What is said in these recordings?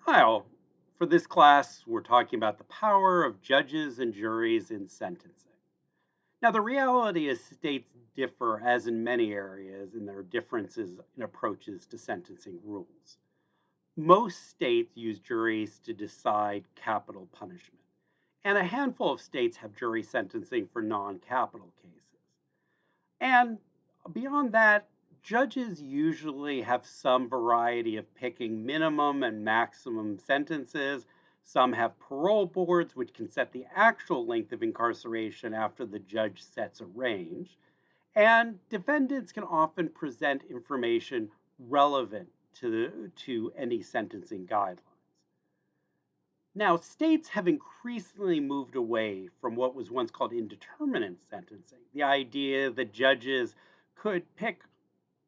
Hi, all. For this class, we're talking about the power of judges and juries in sentencing. Now, the reality is states differ, as in many areas, in their differences in approaches to sentencing rules. Most states use juries to decide capital punishment, and a handful of states have jury sentencing for non capital cases. And beyond that, judges usually have some variety of picking minimum and maximum sentences. Some have parole boards, which can set the actual length of incarceration after the judge sets a range. And defendants can often present information relevant to any sentencing guidelines. Now, states have increasingly moved away from what was once called indeterminate sentencing, the idea that judges could pick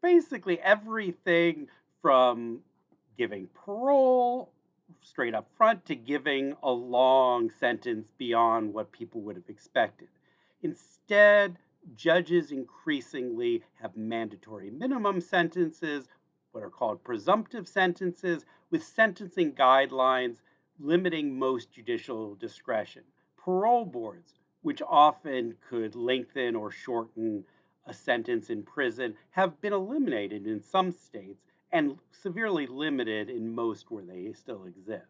basically everything from giving parole straight up front to giving a long sentence beyond what people would have expected. Instead, judges increasingly have mandatory minimum sentences, what are called presumptive sentences, with sentencing guidelines limiting most judicial discretion. Parole boards, which often could lengthen or shorten a sentence in prison, have been eliminated in some states and severely limited in most where they still exist.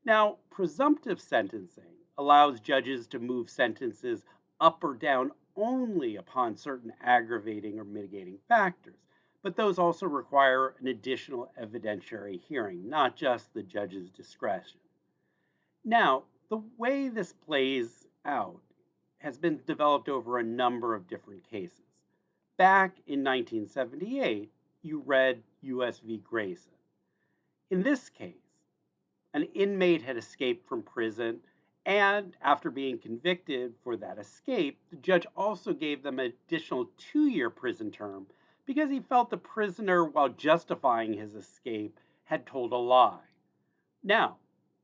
Now, presumptive sentencing allows judges to move sentences up or down only upon certain aggravating or mitigating factors, but those also require an additional evidentiary hearing, not just the judge's discretion. Now, the way this plays out has been developed over a number of different cases. Back in 1978, you read US v. Grayson. In this case, an inmate had escaped from prison, and after being convicted for that escape, the judge also gave them an additional 2-year prison term because he felt the prisoner, while justifying his escape, had told a lie. Now,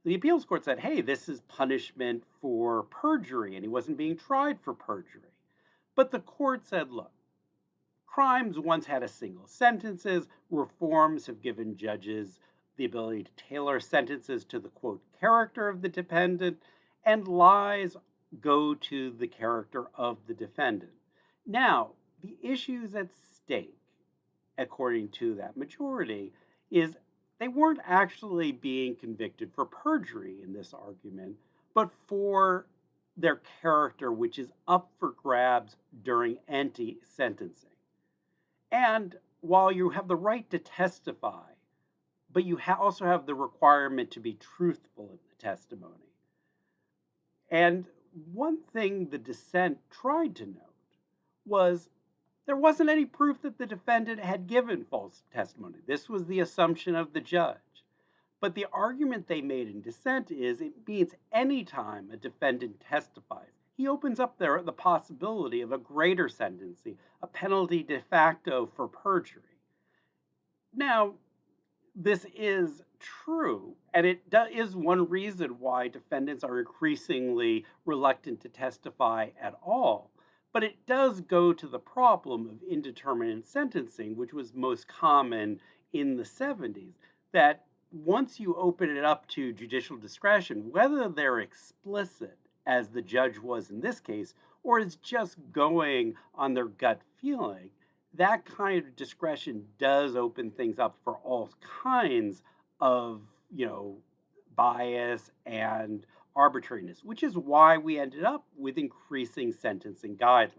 the appeals court said, hey, this is punishment for perjury, and he wasn't being tried for perjury. But the court said, look, crimes once had a single sentences. Reforms have given judges the ability to tailor sentences to the quote character of the defendant, and lies go to the character of the defendant. Now, the issues at stake, according to that majority, is they weren't actually being convicted for perjury in this argument, but for their character, which is up for grabs during anti sentencing. And while you have the right to testify, but you also have the requirement to be truthful in the testimony. And one thing the dissent tried to note was there wasn't any proof that the defendant had given false testimony. This was the assumption of the judge. But the argument they made in dissent is it means anytime a defendant testifies, he opens up there the possibility of a greater sentencing, a penalty de facto for perjury. Now, this is true, and is one reason why defendants are increasingly reluctant to testify at all. But it does go to the problem of indeterminate sentencing, which was most common in the 70s, that once you open it up to judicial discretion, whether they're explicit, as the judge was in this case, or is just going on their gut feeling, that kind of discretion does open things up for all kinds of, bias and arbitrariness, which is why we ended up with increasing sentencing guidelines.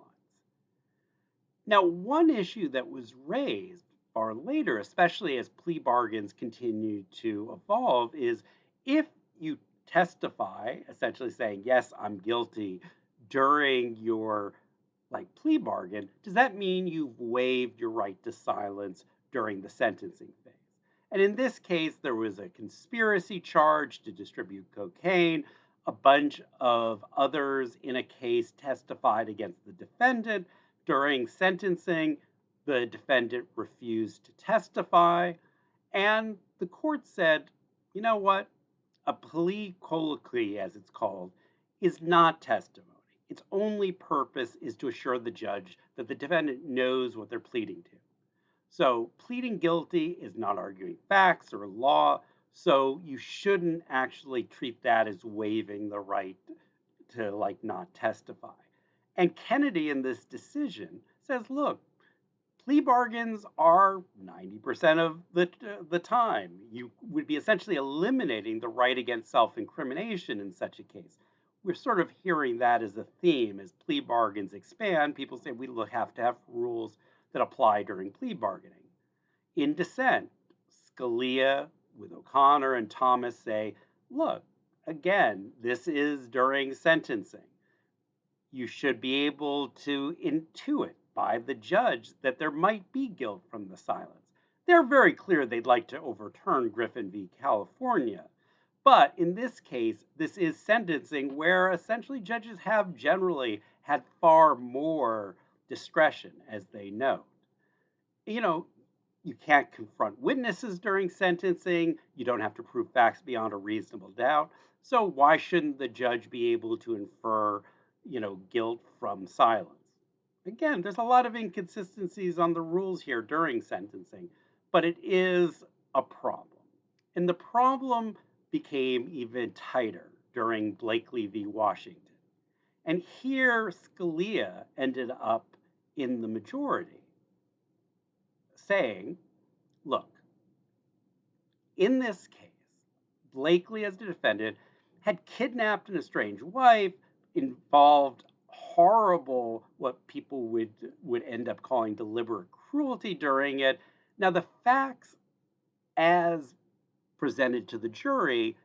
Now, one issue that was raised far later, especially as plea bargains continued to evolve, is if you testify, essentially saying, yes, I'm guilty during your plea bargain, does that mean you've waived your right to silence during the sentencing phase? And in this case, there was a conspiracy charge to distribute cocaine. A bunch of others in a case testified against the defendant. During sentencing, the defendant refused to testify. And the court said, you know what? A plea colloquy, as it's called, is not testimony. Its only purpose is to assure the judge that the defendant knows what they're pleading to. So, pleading guilty is not arguing facts or law. So you shouldn't actually treat that as waiving the right to like not testify. And Kennedy in this decision says, look, plea bargains are 90% of the time. You would be essentially eliminating the right against self-incrimination in such a case. We're sort of hearing that as a theme as plea bargains expand. People say we have to have rules that apply during plea bargaining. In dissent, Scalia with O'Connor and Thomas say, look, again, this is during sentencing. You should be able to intuit by the judge that there might be guilt from the silence. They're very clear they'd like to overturn Griffin v. California. But in this case, this is sentencing where essentially judges have generally had far more discretion, as they note. You know, you can't confront witnesses during sentencing. You don't have to prove facts beyond a reasonable doubt. So why shouldn't the judge be able to infer, guilt from silence? Again, there's a lot of inconsistencies on the rules here during sentencing, but it is a problem. And the problem became even tighter during Blakely v. Washington. And here Scalia ended up in the majority, saying, look, in this case, Blakely, as the defendant, had kidnapped an estranged wife, involved horrible, what people would end up calling deliberate cruelty during it. Now, the facts as presented to the jury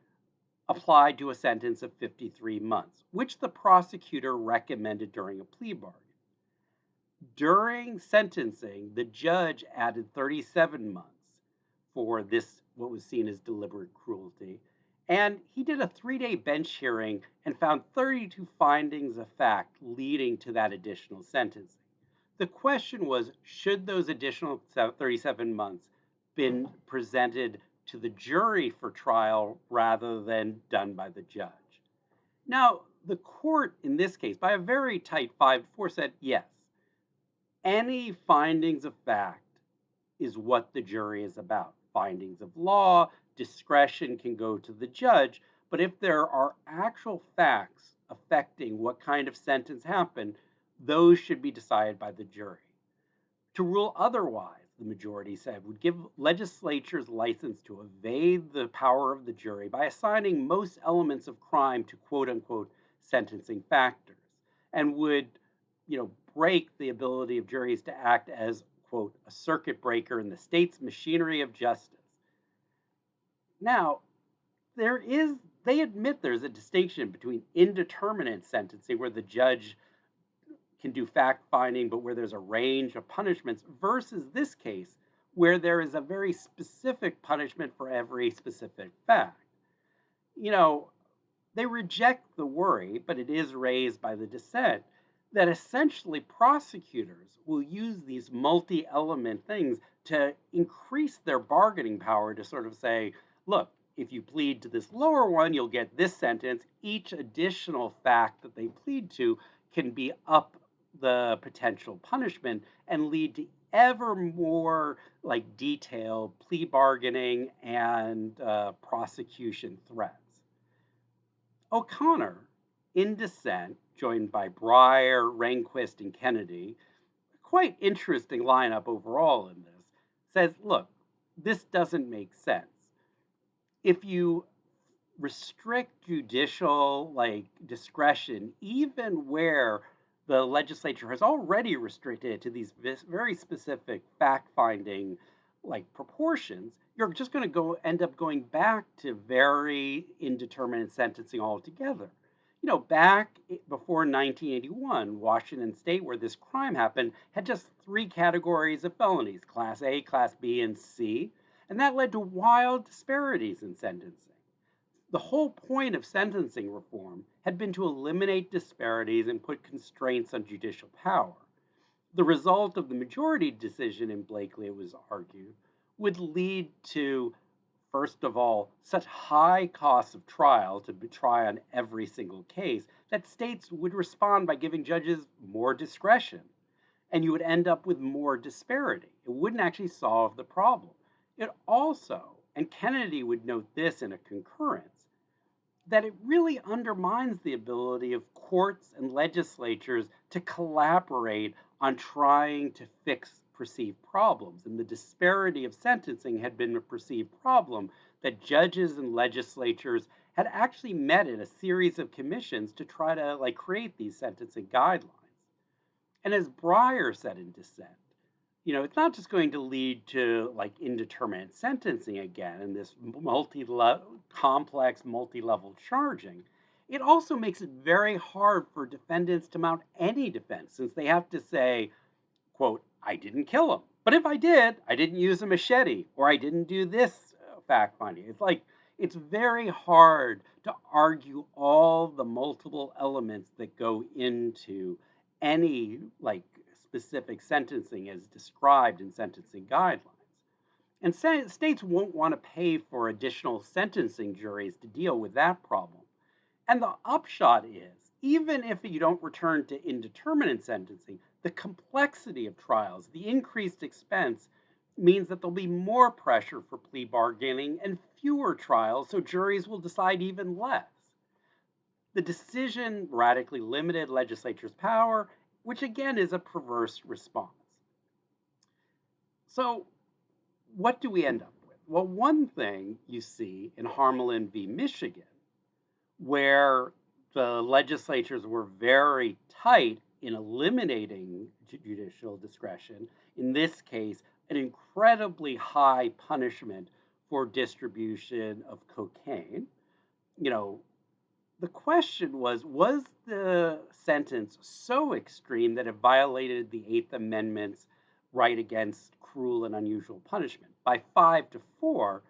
applied to a sentence of 53 months, which the prosecutor recommended during a plea bargain. During sentencing, the judge added 37 months for this, what was seen as deliberate cruelty. And he did a 3-day bench hearing and found 32 findings of fact leading to that additional sentencing. The question was, should those additional 37 months been presented to the jury for trial rather than done by the judge? Now, the court in this case, by a very tight 5-4, said yes. Any findings of fact is what the jury is about. Findings of law, discretion can go to the judge, but if there are actual facts affecting what kind of sentence happened, those should be decided by the jury. To rule otherwise, the majority said, would give legislatures license to evade the power of the jury by assigning most elements of crime to quote unquote sentencing factors, and would break the ability of juries to act as, quote, a circuit breaker in the state's machinery of justice. Now, they admit there's a distinction between indeterminate sentencing, where the judge can do fact finding, but where there's a range of punishments, versus this case, where there is a very specific punishment for every specific fact. They reject the worry, but it is raised by the dissent, that essentially prosecutors will use these multi-element things to increase their bargaining power to sort of say, look, if you plead to this lower one, you'll get this sentence. Each additional fact that they plead to can be up the potential punishment and lead to ever more detailed plea bargaining and prosecution threats. O'Connor, in dissent, joined by Breyer, Rehnquist, and Kennedy, quite interesting lineup overall in this, says, look, this doesn't make sense. If you restrict judicial discretion, even where the legislature has already restricted it to these very specific fact-finding proportions, you're just going to end up going back to very indeterminate sentencing altogether. Back before 1981, Washington State, where this crime happened, had just 3 categories of felonies: Class A, Class B, and C, and that led to wild disparities in sentencing. The whole point of sentencing reform had been to eliminate disparities and put constraints on judicial power. The result of the majority decision in Blakely, it was argued, would lead to, first of all, such high costs of trial to try on every single case that states would respond by giving judges more discretion, and you would end up with more disparity. It wouldn't actually solve the problem. It also and Kennedy would note this in a concurrence, that it really undermines the ability of courts and legislatures to collaborate on trying to fix perceived problems. And the disparity of sentencing had been a perceived problem that judges and legislatures had actually met in a series of commissions to try to create these sentencing guidelines. And as Breyer said in dissent, it's not just going to lead to indeterminate sentencing again and this complex multi-level charging. It also makes it very hard for defendants to mount any defense, since they have to say, quote, I didn't kill him, but if I did, I didn't use a machete, or I didn't do this fact finding. It's very hard to argue all the multiple elements that go into any specific sentencing as described in sentencing guidelines. And states won't want to pay for additional sentencing juries to deal with that problem. And the upshot is, even if you don't return to indeterminate sentencing, the complexity of trials, the increased expense, means that there'll be more pressure for plea bargaining and fewer trials, so juries will decide even less. The decision radically limited legislatures' power, which again is a perverse response. So, what do we end up with? Well, one thing you see in Harmelin v. Michigan, where the legislatures were very tight in eliminating judicial discretion, in this case, an incredibly high punishment for distribution of cocaine. The question was the sentence so extreme that it violated the Eighth Amendment's right against cruel and unusual punishment? By 5-4,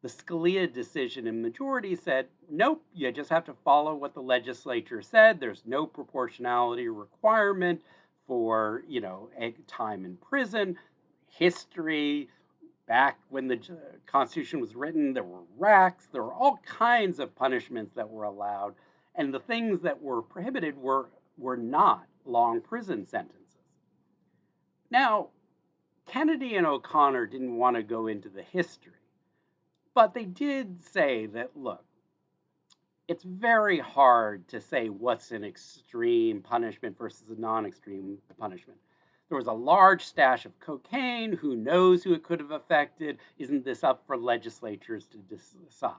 the Scalia decision in majority said, nope, you just have to follow what the legislature said. There's no proportionality requirement for, time in prison. History, back when the Constitution was written, there were racks, there were all kinds of punishments that were allowed, and the things that were prohibited were not long prison sentences. Now, Kennedy and O'Connor didn't want to go into the history, but they did say that, look, it's very hard to say what's an extreme punishment versus a non-extreme punishment. There was a large stash of cocaine. Who knows who it could have affected? Isn't this up for legislatures to decide?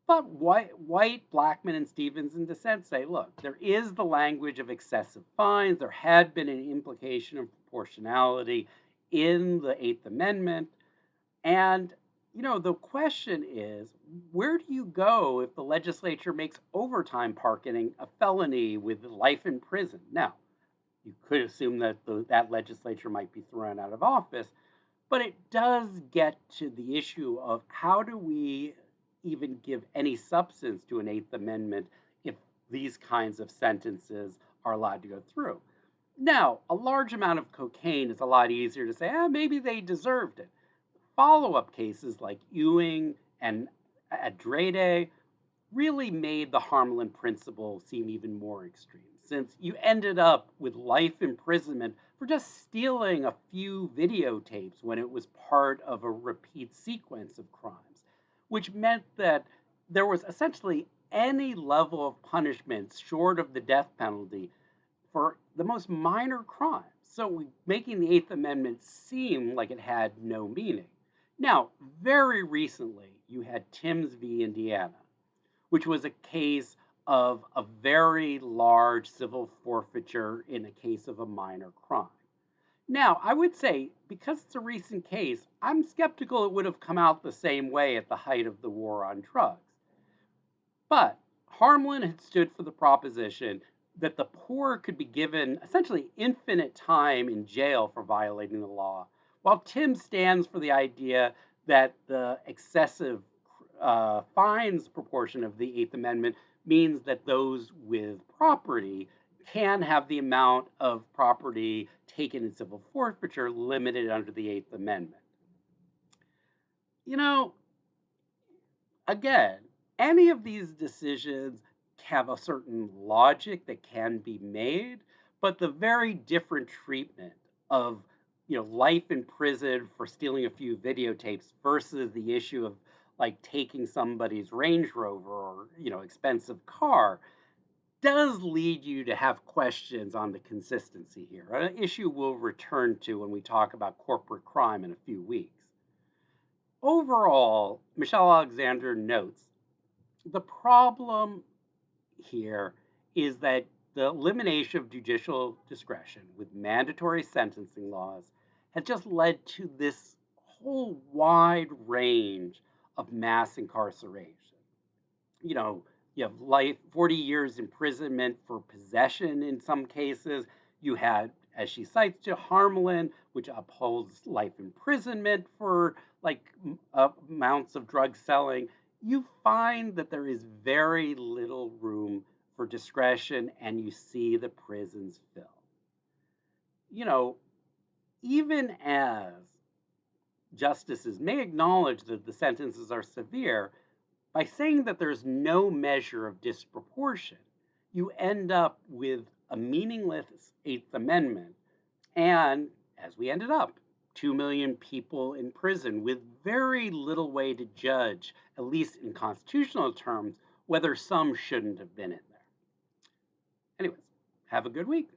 But White, Blackmun, and Stevens in dissent say, look, there is the language of excessive fines. There had been an implication of proportionality in the Eighth Amendment. And, the question is, where do you go if the legislature makes overtime parking a felony with life in prison? Now, you could assume that that legislature might be thrown out of office, but it does get to the issue of how do we even give any substance to an Eighth Amendment if these kinds of sentences are allowed to go through. Now, a large amount of cocaine is a lot easier to say, maybe they deserved it. Follow-up cases like Ewing and Andrade really made the Harmelin principle seem even more extreme, since you ended up with life imprisonment for just stealing a few videotapes when it was part of a repeat sequence of crimes, which meant that there was essentially any level of punishment short of the death penalty for the most minor crimes. So making the Eighth Amendment seem like it had no meaning. Now, very recently, you had Timms v. Indiana, which was a case of a very large civil forfeiture in a case of a minor crime. Now, I would say, because it's a recent case, I'm skeptical it would have come out the same way at the height of the war on drugs. But Harmelin had stood for the proposition that the poor could be given essentially infinite time in jail for violating the law, while Tim stands for the idea that the excessive fines proportion of the Eighth Amendment means that those with property can have the amount of property taken in civil forfeiture limited under the Eighth Amendment. Again, any of these decisions have a certain logic that can be made, but the very different treatment of life in prison for stealing a few videotapes versus the issue of like taking somebody's Range Rover or, expensive car does lead you to have questions on the consistency here, an issue we'll return to when we talk about corporate crime in a few weeks. Overall, Michelle Alexander notes the problem here is that the elimination of judicial discretion with mandatory sentencing laws has just led to this whole wide range of mass incarceration. You know, you have life, 40 years imprisonment for possession in some cases. You had, as she cites, to Harmelin, which upholds life imprisonment for like amounts of drug selling. You find that there is very little room for discretion, and you see the prisons fill. You know, even as justices may acknowledge that the sentences are severe, by saying that there's no measure of disproportion, you end up with a meaningless Eighth Amendment. And as we ended up, 2 million people in prison with very little way to judge, at least in constitutional terms, whether some shouldn't have been in there. Anyways, have a good week.